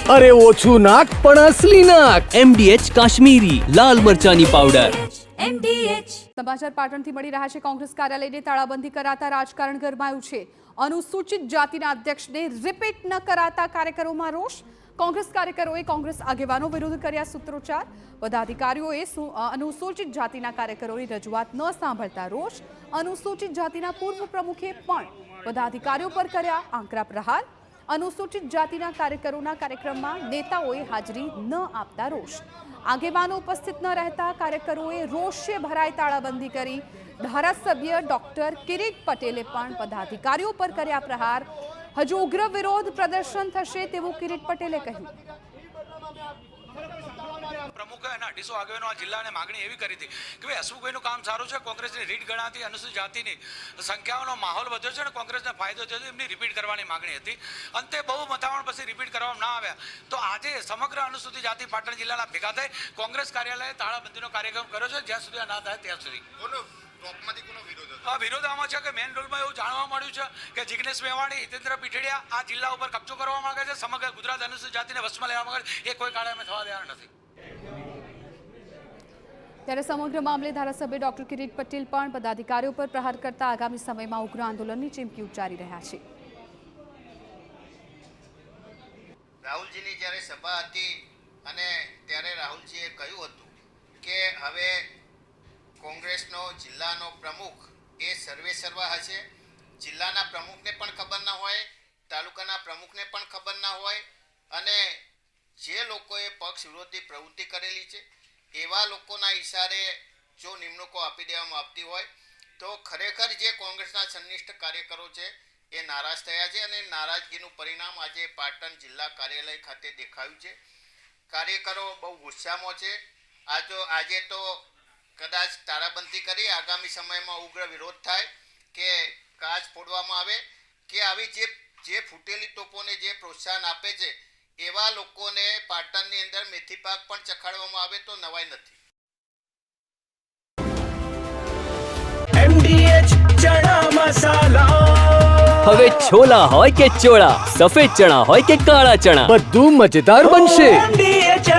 अरे ओछू नाक पण असली नाक। MDH કાશ્મીરી લાલ મરચાની પાવડર। સમાચાર પાટણથી મળી રહ્યા છે। કોંગ્રેસ કાર્યાલયને તાળાબંધી કરાતા રાજકારણ ગરમાયું છે। અનુસૂચિત જાતિના અધ્યક્ષને રિપીટ ન કરાતા કાર્યકરોમાં રોષ। કોંગ્રેસ કાર્યકરોએ કોંગ્રેસ આગેવાનો વિરુદ્ધ કર્યા સૂત્રોચ્ચાર। પદાધિકારીઓએ અનુસૂચિત જાતિના કાર્યકરોની રજૂઆત ન સાંભળતા રોષ। અનુસૂચિત જાતિના પૂર્વ પ્રમુખે પણ પદાધિકારીઓ પર કર્યા આકરા પ્રહાર। અનુસૂચિત જાતિના કાર્યકરોના કાર્યક્રમમાં નેતાઓએ હાજરી ન આપતા રોષ। આગેવાનો ઉપસ્થિત ન રહેતા કાર્યકરોએ રોષે ભરાઈ તાળાબંધી કરી। ધારાસભ્ય ડોક્ટર કિરીટ પટેલે પણ પદાધિકારીઓ પર કર્યા પ્રહાર। હજુ ઉગ્ર વિરોધ પ્રદર્શન થશે તેવું કિરીટ પટેલે કહ્યું। પ્રમુખ અને 250 આગેવાનો આ જિલ્લાને માગણી એવી કરી હતી કે ભાઈ હસમુખભાઈનું કામ સારું છે, કોંગ્રેસની રીટ ગણાતી અનુસૂચિત જાતિની સંખ્યાઓનો માહોલ વધ્યો છે અને કોંગ્રેસને ફાયદો થયો છે, એમની રિપીટ કરવાની માગણી હતી। અંતે બહુ મથામણ પછી રિપીટ કરવામાં ના આવ્યા તો આજે સમગ્ર અનુસૂચિત જાતિ પાટણ જિલ્લાના ભેગા થઈ કોંગ્રેસ કાર્યાલયે તાળાબંધીનો કાર્યક્રમ કર્યો છે। જ્યાં સુધી આ ના થાય ત્યાં સુધી વિરોધ આમાં છે કે મેન રોલમાં એવું જાણવા મળ્યું છે કે જિગ્નેશ મેવાણી, હિતેન્દ્ર પીઠડિયા આ જિલ્લા ઉપર કબજો કરવા માંગે છે, સમગ્ર ગુજરાત અનુસૂચિત જાતિને વશમાં લેવા માંગે છે। એ કોઈ કાળે અમે થવા દેવાના નથી। ત્યારે સમગ્ર મામલે ધારાસભ્ય ડોક્ટર કિરીટ પટેલ પણ પદાધિકારીઓ પર પ્રહાર કરતા આગામી સમયમાં ઉગ્ર આંદોલનની ચીમકી ઉચ્ચારી રહ્યા છે। રાહુલજીની જ્યારે સભા હતી અને ત્યારે રાહુલજીએ કહ્યું હતું કે હવે કોંગ્રેસનો જિલ્લાનો પ્રમુખ એ સર્વે સર્વા હશે। જિલ્લાના પ્રમુખને પણ ખબર ના હોય, તાલુકાના પ્રમુખને પણ ખબર ના હોય અને જે લોકોએ પક્ષ વિરોધી પ્રવૃત્તિ કરેલી છે એવા લોકોના ઈશારે જો નિમણૂકો આપી દેવામાં આવતી હોય તો ખરેખર જે કોંગ્રેસના સંનિષ્ઠ કાર્યકરો છે એ નારાજ થયા છે અને નારાજગીનું પરિણામ આજે પાટણ જિલ્લા કાર્યાલય ખાતે દેખાયું છે। કાર્યકરો બહુ ગુસ્સામાં છે। આજે તો કદાચ તાળાબંધી કરી આગામી સમયમાં ઉગ્ર વિરોધ થાય કે કાચ ફોડવામાં આવે કે આવી જે ફૂટેલી તોપોને જે પ્રોત્સાહન આપે છે એવા લોકોને પાટણની અંદર મેથી પાક પણ ચખાડવામાં આવે તો નવાઈ નથી। MDH ચણા મસાલા। હવે છોલા હોય કે ચોળા, સફેદ ચણા હોય કે કાળા ચણા, બધું મજેદાર બનશે। MDH